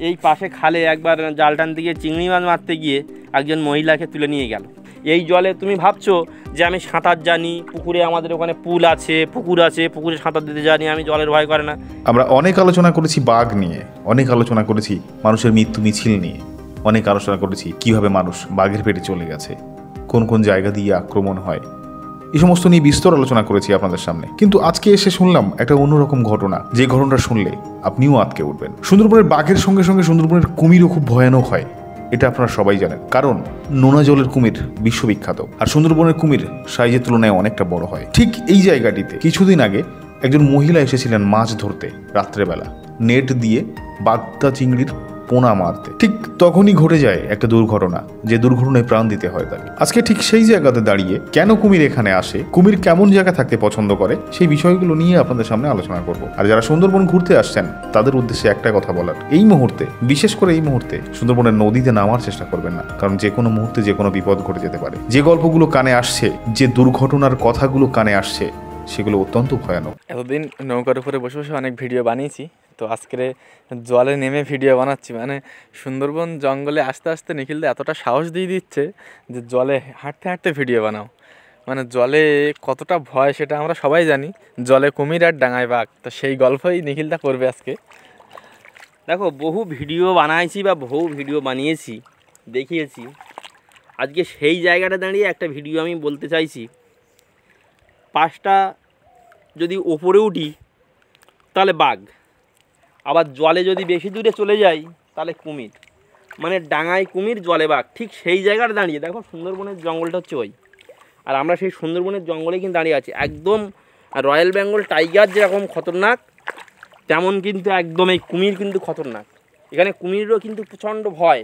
এই পাশে খালে একবার জাল টানতে গিয়ে চিংড়ি মাছ মারতে গিয়ে একজন মহিলাকে তুলে নিয়ে গেল। এই জলে তুমি ভাবছো যে আমি সাঁতার জানি, পুকুরে আমাদের ওখানে পুল আছে, পুকুর আছে, পুকুরে সাঁতার দিতে জানি, আমি জলের ভয় করে না। আমরা অনেক আলোচনা করেছি বাঘ নিয়ে, অনেক আলোচনা করেছি মানুষের মৃত্যু মিছিল নিয়ে, অনেক আলোচনা করেছি কিভাবে মানুষ বাঘের পেটে চলে গেছে, কোন কোন জায়গা দিয়ে আক্রমণ হয়, এই সমস্ত নিয়ে বিস্তর আলোচনা করেছি আপনাদের সামনে। কিন্তু আজকে এসে শুনলাম একটা অন্যরকম ঘটনা, যে ঘটনাটা শুনলে আপনিও আটকে উঠবেন। সুন্দরবনের বাঘের সঙ্গে সঙ্গে সুন্দরবনের কুমিরও খুব ভয়ানক হয়, এটা আপনারা সবাই জানেন, কারণ নোনা জলের কুমির বিশ্ববিখ্যাত, আর সুন্দরবনের কুমির সাইজের তুলনায় অনেকটা বড় হয়। ঠিক এই জায়গাটিতে কিছুদিন আগে একজন মহিলা এসেছিলেন মাছ ধরতে রাত্রেবেলা, নেট দিয়ে বাগদা চিংড়ির পোনা মারতে। ঠিক তখনই ঘটে যায় একটা দুর্ঘটনা, যে দুর্ঘটনায় প্রাণ দিতে হয় তাকে। আজকে ঠিক সেই জায়গাতে দাঁড়িয়ে কেন কুমির এখানে আসে, কুমির কেমন জায়গা থাকতে পছন্দ করে, সেই বিষয়গুলো নিয়ে আপনাদের সামনে আলোচনা করব। আর যারা সুন্দরবন ঘুরতে আসছেন তাদের উদ্দেশ্যে একটা কথা বলার, এই মুহূর্তে, বিশেষ করে এই মুহূর্তে সুন্দরবনের নদীতে নামার চেষ্টা করবেন না, কারণ যে কোনো মুহূর্তে যে কোনো বিপদ ঘটে যেতে পারে। যে গল্পগুলো কানে আসছে, যে দুর্ঘটনার কথাগুলো কানে আসছে, সেগুলো অত্যন্ত ভয়ানক। এতদিন নৌকার উপরে বসে বসে অনেক ভিডিও বানিয়েছি, তো আজকে জলে নেমে ভিডিও বানাচ্ছি। মানে সুন্দরবন জঙ্গলে আস্তে আস্তে নিখিলদা এতটা সাহস দিয়ে দিচ্ছে যে জলে হাঁটতে হাঁটতে ভিডিও বানাও। মানে জলে কতটা ভয় সেটা আমরা সবাই জানি, জলে কুমির আর ডাঙায় বাঘ, তো সেই গল্পই নিখিলদা করবে আজকে। দেখো, বহু ভিডিও বানাইছি বা বহু ভিডিও বানিয়েছি, দেখিয়েছি। আজকে সেই জায়গাটা দাঁড়িয়ে একটা ভিডিও আমি বলতে চাইছি। পাশটা যদি ওপরে উঠি তাহলে বাঘ, আবার জলে যদি বেশি দূরে চলে যাই তাহলে কুমির। মানে ডাঙায় কুমির, জলে বাঘ, ঠিক সেই জায়গাটা দাঁড়িয়ে। দেখো, সুন্দরবনের জঙ্গলটা হচ্ছে ওই, আর আমরা সেই সুন্দরবনের জঙ্গলে কিন্তু দাঁড়িয়ে আছি। একদম রয়্যাল বেঙ্গল টাইগার যেরকম খতরনাক, তেমন কিন্তু একদম এই কুমির কিন্তু খতরনাক। এখানে কুমিরেরও কিন্তু প্রচণ্ড ভয়।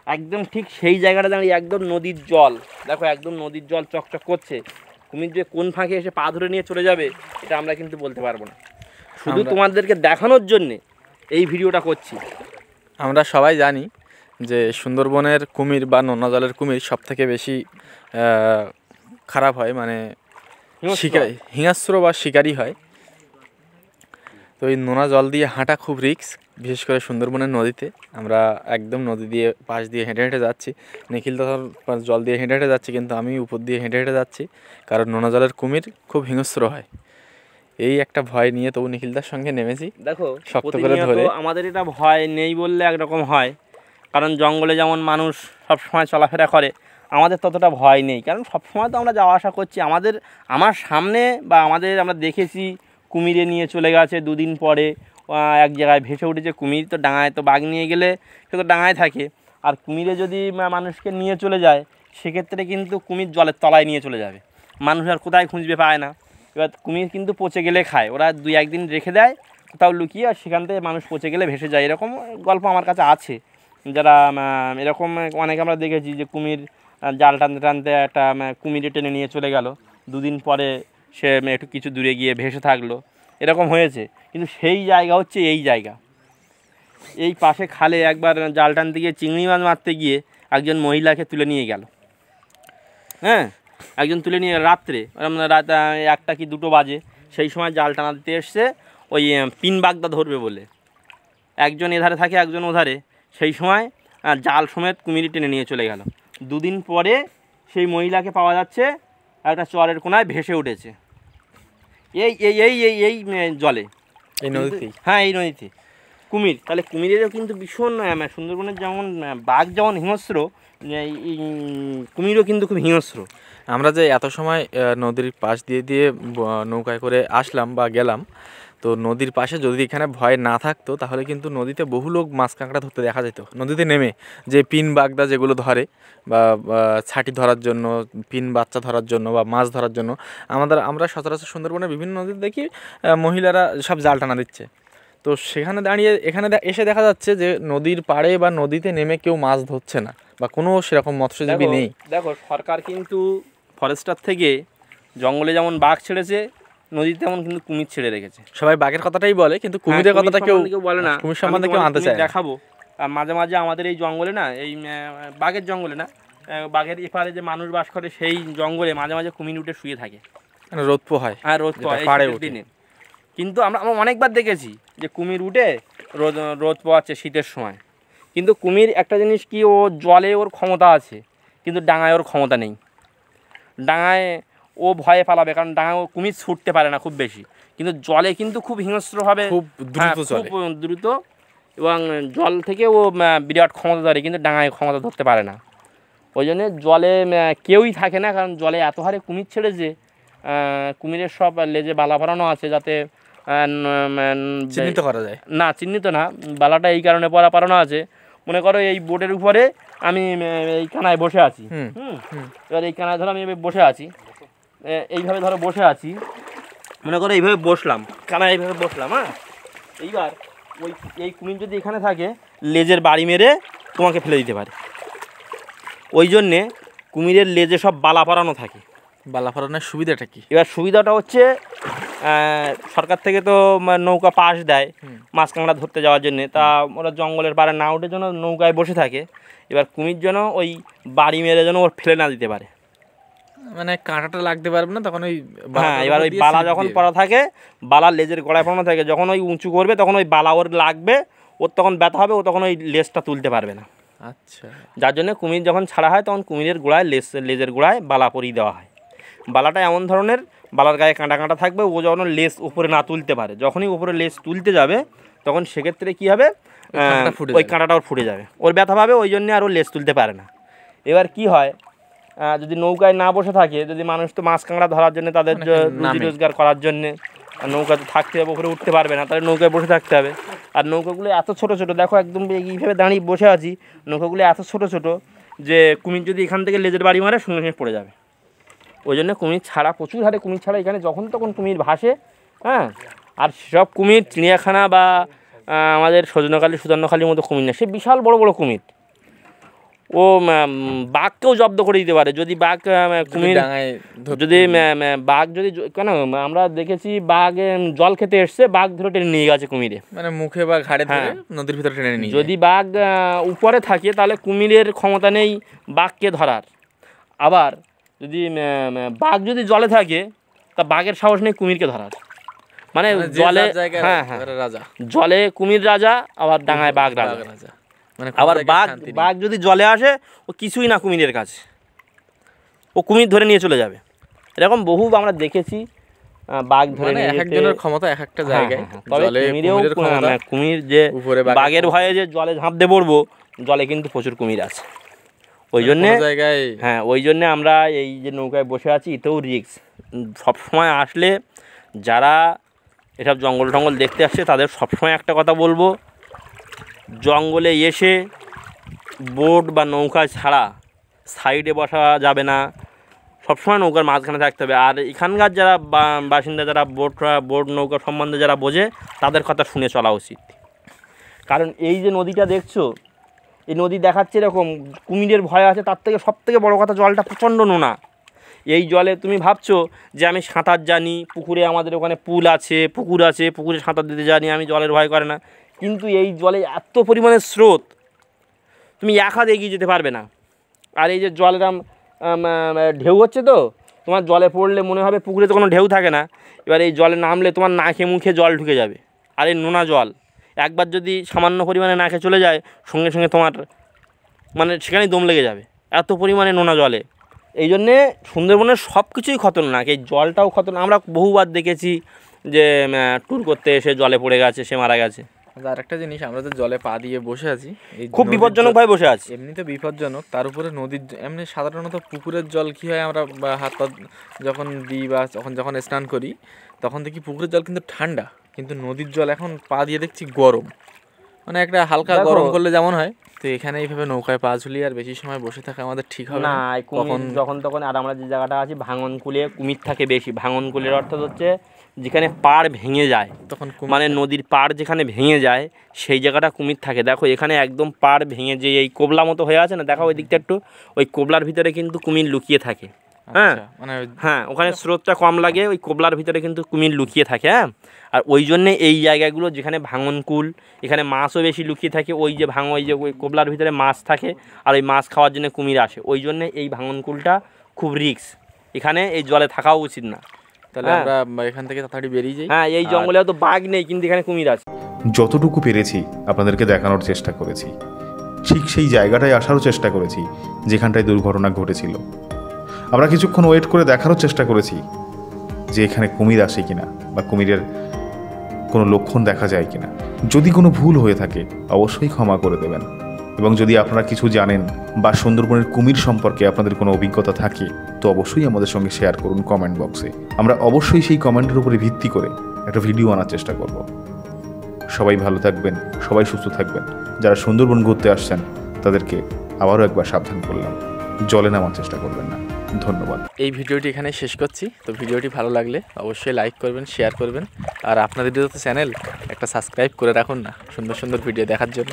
একদম ঠিক সেই জায়গাটা দাঁড়িয়ে, একদম নদীর জল, দেখো একদম নদীর জল চকচক করছে। কুমির যে কোন ফাঁকে এসে পা ধরে নিয়ে চলে যাবে এটা আমরা কিন্তু বলতে পারবো না। শুধু তোমাদেরকে দেখানোর জন্যে এই ভিডিওটা করছি। আমরা সবাই জানি যে সুন্দরবনের কুমির বা নোনা জলের কুমির সব থেকে বেশি খারাপ হয়, মানে হিংস্র বা শিকারী হয়। তো এই নোনা জল দিয়ে হাঁটা খুব রিস্ক, বিশেষ করে সুন্দরবনের নদীতে। আমরা একদম নদী দিয়ে পাশ দিয়ে হেঁটে হেঁটে যাচ্ছি, নিখিল তো জল দিয়ে হেঁটে হেঁটে যাচ্ছি, কিন্তু আমি উপর দিয়ে হেঁটে হেঁটে যাচ্ছি, কারণ নোনা জলের কুমির খুব হিংস্র হয়। এই একটা ভয় নিয়ে তবু নিখিলদার সঙ্গে নেমেছি। দেখো, শক্ত করে ধরে। আমাদের এটা ভয় নেই বললে একরকম হয়, কারণ জঙ্গলে যেমন মানুষ সব সময় চলাফেরা করে, আমাদের ততটা ভয় নেই, কারণ সবসময় তো আমরা যাওয়া আসা করছি। আমার সামনে বা আমরা দেখেছি কুমিরে নিয়ে চলে গেছে, দুদিন পরে এক জায়গায় ভেসে উঠেছে কুমির। তো ডাঙায় তো বাঘ নিয়ে গেলে সে তো ডাঙায় থাকে, আর কুমিরে যদি মানুষকে নিয়ে চলে যায় সেক্ষেত্রে কিন্তু কুমির জলের তলায় নিয়ে চলে যাবে, মানুষ আর কোথায় খুঁজবে পায় না। এবার কুমির কিন্তু পচে গেলে খায়, ওরা 2-1 দিন রেখে দেয় কোথাও লুকিয়ে, আর সেখান থেকে মানুষ পচে গেলে ভেসে যায়। এরকম গল্প আমার কাছে আছে, যারা এরকম অনেকে আমরা দেখেছি যে কুমির জাল টানতে টানতে একটা কুমিরে টেনে নিয়ে চলে গেল, 2 দিন পরে সে একটু কিছু দূরে গিয়ে ভেসে থাকলো, এরকম হয়েছে। কিন্তু সেই জায়গা হচ্ছে এই জায়গা। এই পাশে খালে একবার জাল টানতে গিয়ে চিংড়ি মাছ মারতে গিয়ে একজন মহিলাকে তুলে নিয়ে গেল। হ্যাঁ, একজন তুলে নিয়ে রাত্রে, রাত 1টা কি 2টো বাজে, সেই সময় জাল টানাতে এসছে ওই পিন বাগদা ধরবে বলে। একজন এধারে থাকে, একজন ওধারে। সেই সময় জাল সমেত কুমির টেনে নিয়ে চলে গেল। 2 দিন পরে সেই মহিলাকে পাওয়া যাচ্ছে একটা চরের কোনায় ভেসে উঠেছে এই এই এই এই এই জলে, এই নদীতেই। হ্যাঁ, এই নদীতে কুমির। তাহলে কুমিরেরও কিন্তু ভীষণ, সুন্দরবনের যেমন বাঘ যেমন হিংস্র, কুমিরও কিন্তু খুব হিংস্র। আমরা যে এত সময় নদীর পাশ দিয়ে দিয়ে নৌকায় করে আসলাম বা গেলাম, তো নদীর পাশে যদি এখানে ভয় না থাকতো তাহলে কিন্তু নদীতে বহু লোক মাছ কাঁকড়া ধরতে দেখা যেত। নদীতে নেমে যে পিন বাগদা যেগুলো ধরে বা ছাটি ধরার জন্য, পিন বাচ্চা ধরার জন্য বা মাছ ধরার জন্য, আমরা সচরাচর সুন্দরবনের বিভিন্ন নদীতে দেখি মহিলারা সব জাল টানা দিচ্ছে। তো সেখানে দাঁড়িয়ে এখানে এসে দেখা যাচ্ছে যে নদীর পাড়ে বা নদীতে নেমে কেউ মাছ ধরছে না, বা কোনো সেরকম মৎস্যজীবী নেই। দেখো, সরকার কিন্তু ফরেস্টার থেকে জঙ্গলে যেমন বাঘ ছেড়েছে, নদীতে তেমন কিন্তু কুমির ছেড়ে রেখেছে। সবাই বাঘের কথাটাই বলে, কিন্তু কুমিরের কথাটা কেউ বলে না। কুমির সম্বন্ধে কেউ আনতে চায় না। দেখাবো মাঝে মাঝে আমাদের এই জঙ্গলে না, এই বাঘের জঙ্গলে না, বাঘের এপারে যে মানুষ বাস করে সেই জঙ্গলে মাঝে মাঝে কুমির উঠে শুয়ে থাকে, রোদ পোহায়। হ্যাঁ, রোদ পোহায় দিনে। কিন্তু আমরা অনেকবার দেখেছি যে কুমির উঠে রোদ পোহাচ্ছে শীতের সময়। কিন্তু কুমির একটা জিনিস কি, ও জলে ওর ক্ষমতা আছে কিন্তু ডাঙায় ওর ক্ষমতা নেই। ডাঙায় ও ভয়ে পালাবে, কারণ ডাঙায় ও কুমির ছুটতে পারে না খুব বেশি, কিন্তু জলে কিন্তু খুব হিংস্রভাবে, খুব দ্রুত চলে, খুব দ্রুত, এবং জল থেকে ও বিরাট ক্ষমতা ধরে, কিন্তু ডাঙায় ক্ষমতা ধরতে পারে না। ওই জন্যে জলে কেউই থাকে না, কারণ জলে এত হারে কুমির ছেড়েছে, কুমিরের সব লেজে বালা ভরানো আছে যাতে চিহ্নিত করা যায় না, চিহ্নিত না, বালাটা এই কারণে পরানো আছে। মনে করো এই বোটের উপরে আমি এই কানায় বসে আছি, এবার এই কানায় ধরো আমি বসে আছি, এইভাবে ধরো বসে আছি, মনে করো এইভাবে বসলাম, কানায় এইভাবে বসলাম, হ্যাঁ, এইবার এই কুমির যদি এখানে থাকে, লেজের বাড়ি মেরে তোমাকে ফেলে দিতে পারে। ওই জন্যে কুমিরের লেজে সব বালা পরানো থাকে। বালা ফরানোর সুবিধাটা কি? এবার সুবিধাটা হচ্ছে সরকার থেকে তো নৌকা পাস দেয় মাছ কাঁকড়া ধরতে যাওয়ার জন্যে, তা ওরা জঙ্গলের পাড়ে না উঠে যেন নৌকায় বসে থাকে। এবার কুমির যেন ওই বাড়ি মেরে যেন ওর ফেলে না দিতে পারে, মানে কাঁটাটা লাগতে পারবে না তখন ওই। হ্যাঁ, এবার ওই বালা যখন পড়া থাকে, বালার লেজের গলায় পড়ানো থাকে, যখন ওই উঁচু করবে তখন ওই বালা ওর লাগবে, ওর তখন ব্যথা হবে, ও তখন ওই লেজটা তুলতে পারবে না। আচ্ছা, যার জন্য কুমির যখন ছাড়া হয় তখন কুমিরের গোড়ায় লেজের গোড়ায় বালা পরিয়ে দেওয়া হয়। বালাটা এমন ধরনের, বালার গায়ে কাঁটা কাঁটা থাকবে, ও যখন লেজ উপরে না তুলতে পারে, যখনই উপরে লেজ তুলতে যাবে তখন সেক্ষেত্রে কী হবে, ওই কাঁটাটা ওর ফুটে যাবে, ওর ব্যথা পাবে, ওই জন্যে আর ও লেজ তুলতে পারে না। এবার কি হয়, যদি নৌকায় না বসে থাকে, যদি মানুষ তো মাছ কাঁকড়া ধরার জন্য, তাদের রুজি রোজগার করার জন্যে নৌকাতে থাকতে হবে, উপরে উঠতে পারবে না, তাহলে নৌকায় বসে থাকতে হবে। আর নৌকাগুলো এত ছোটো ছোটো, দেখো একদম এইভাবে দাঁড়িয়ে বসে আছি, নৌকাগুলো এত ছোটো ছোটো যে কুমির যদি এখান থেকে লেজের বাড়ি মারে সঙ্গে সঙ্গে পড়ে যাবে। ওই জন্য কুমির ছাড়া, প্রচুর হারে কুমির ছাড়া এখানে যখন তখন কুমির ভাসে, হ্যাঁ। আর সব কুমির চিড়িয়াখানা বা আমাদের সজনাখালী সুদর্ণখালীর মতো কুমির না, সে বিশাল বড় বড় কুমির, ও বাঘকেও জব্দ করে দিতে পারে যদি বাঘ কুমির, যদি বাঘ যদি, কেন আমরা দেখেছি বাঘ জল খেতে এসছে, বাঘ ধরে টেনে নিয়ে গেছে কুমিরে, মানে মুখে বা ঘাড়ে ধরে নদীর ভিতরে টেনে নিয়ে। যদি বাঘ উপরে থাকে তাহলে কুমিরের ক্ষমতা নেই বাঘকে ধরার। আবার যদি বাঘ যদি জলে থাকে, তা বাঘের সাহস নেই কুমিরকে ধরার। মানে জলে, হ্যাঁ হ্যাঁ, জলে কুমির রাজা, আবার ডাঙায় বাঘ রাজা। মানে আবার বাঘ যদি জলে আসে, ও কিছুই না কুমিরের কাছে, ও কুমির ধরে নিয়ে চলে যাবে। এরকম বহু আমরা দেখেছি, বাঘ ধরে নিয়ে যেতে, একজনের ক্ষমতা এক একটা জায়গায়। তবে কুমির যে বাঘের ভয়ে যে জলে ঝাঁপ দিয়ে পড়বো, জলে কিন্তু প্রচুর কুমির আছে। ওই জন্যে জায়গায়, হ্যাঁ, ওই জন্যে আমরা এই যে নৌকায় বসে আছি, এতেও রিস্ক। সবসময় আসলে যারা এসব জঙ্গল টঙ্গল দেখতে আসছে, তাদের সবসময় একটা কথা বলবো, জঙ্গলে এসে বোট বা নৌকা ছাড়া সাইডে বসা যাবে না, সবসময় নৌকার মাঝখানে থাকতে হবে। আর এখানকার যারা বাসিন্দা, যারা বোট নৌকা সম্বন্ধে যারা বোঝে, তাদের কথা শুনে চলা উচিত। কারণ এই যে নদীটা দেখছো, এই নদী দেখাচ্ছে এরকম, কুমিরের ভয় আছে, তার থেকে সব থেকে বড়ো কথা, জলটা প্রচণ্ড নোনা। এই জলে তুমি ভাবছো যে আমি সাঁতার জানি, পুকুরে আমাদের ওখানে পুল আছে, পুকুর আছে, পুকুরে সাঁতার দিতে জানি, আমি জলের ভয় করে না, কিন্তু এই জলে এত পরিমাণে স্রোত, তুমি এক হাত এগিয়ে যেতে পারবে না। আর এই যে জলের ঢেউ হচ্ছে, তো তোমার জলে পড়লে মনে হবে পুকুরে তো কোনো ঢেউ থাকে না, এবার এই জলে নামলে তোমার নাকে মুখে জল ঢুকে যাবে। আর এই নোনা জল একবার যদি সামান্য পরিমাণে নাকে চলে যায়, সঙ্গে সঙ্গে তোমার মানে সেখানেই দম লেগে যাবে, এত পরিমাণে নোনা জলে। এই জন্যে সুন্দরবনের সব কিছুই খতরনাক, এই জলটাও খতরনাক। আমরা বহুবার দেখেছি যে ট্যুর করতে এসে জলে পড়ে গেছে, সে মারা গেছে। আর একটা জিনিস, আমরা তো জলে পা দিয়ে বসে আছি, খুব বিপজ্জনকভাবে বসে আছি, এমনিতে বিপজ্জনক, তার উপরে নদীর, এমনি সাধারণত পুকুরের জল কী হয়, আমরা হাত পা যখন দিই বা যখন স্নান করি, তখন দেখি পুকুরের জল কিন্তু ঠান্ডা, কিন্তু নদীর জল এখন পা দিয়ে দেখছি গরম, মানে একটা হালকা গরম করলে যেমন হয়। তো এখানে এইভাবে নৌকায় পা ঝুলিয়ে আর বেশি সময় বসে থাকা আমাদের ঠিক হবে না। যখন তখন, আর আমরা যে জায়গাটা আছি ভাঙনকুলে, কুমির থাকে বেশি। ভাঙনকুলের অর্থাৎ হচ্ছে যেখানে পাড় ভেঙে যায়, তখন মানে নদীর পাড় যেখানে ভেঙে যায়, সেই জায়গাটা কুমির থাকে। দেখো এখানে একদম পাড় ভেঙে যে এই কোবলা মতো হয়ে আছে না, দেখো ওই দিকটা একটু, ওই কোবলার ভিতরে কিন্তু কুমির লুকিয়ে থাকে। হ্যাঁ মানে, হ্যাঁ, ওখানে স্রোতটা কম লাগে, ওই কোবলার ভিতরে কিন্তু কুমির লুকিয়ে থাকে। হ্যাঁ, আর ওই জন্যে এই জায়গাগুলো যেখানে ভাঙনকুল, এখানে মাছও বেশি লুকিয়ে থাকে, ওই যে ওই যে ওই কোবলার ভিতরে মাছ থাকে, আর ওই মাছ খাওয়ার জন্য কুমির আসে। ওই জন্যে এই ভাঙনকুলটা খুব রিস্ক, এখানে এই জলে থাকাও উচিত না। তাহলে আমরা এখান থেকে তাড়াতাড়ি বেরিয়ে যাই। হ্যাঁ, এই জঙ্গলে হয়তো বাঘ নেই, কিন্তু এখানে কুমির আছে। যতটুকু পেরেছি আপনাদেরকে দেখানোর চেষ্টা করেছি। ঠিক সেই জায়গাটায় আসারও চেষ্টা করেছি যেখানটায় দুর্ঘটনা ঘটেছিল। আমরা কিছুক্ষণ ওয়েট করে দেখারও চেষ্টা করেছি যে এখানে কুমির আসে কিনা বা কুমিরের কোনো লক্ষণ দেখা যায় কিনা। যদি কোনো ভুল হয়ে থাকে অবশ্যই ক্ষমা করে দেবেন, এবং যদি আপনারা কিছু জানেন বা সুন্দরবনের কুমির সম্পর্কে আপনাদের কোনো অভিজ্ঞতা থাকে তো অবশ্যই আমাদের সঙ্গে শেয়ার করুন কমেন্ট বক্সে। আমরা অবশ্যই সেই কমেন্টের উপরে ভিত্তি করে একটা ভিডিও আনার চেষ্টা করব। সবাই ভালো থাকবেন, সবাই সুস্থ থাকবেন। যারা সুন্দরবন ঘুরতে আসছেন তাদেরকে আবারও একবার সাবধান করলাম, জলে নামার চেষ্টা করবেন না। ধন্যবাদ। এই ভিডিওটি এখানে শেষ করছি। তো ভিডিওটি ভালো লাগলে অবশ্যই লাইক করবেন, শেয়ার করবেন, আর আপনাদের তো চ্যানেল একটা সাবস্ক্রাইব করে রাখুন না সুন্দর সুন্দর ভিডিও দেখার জন্য।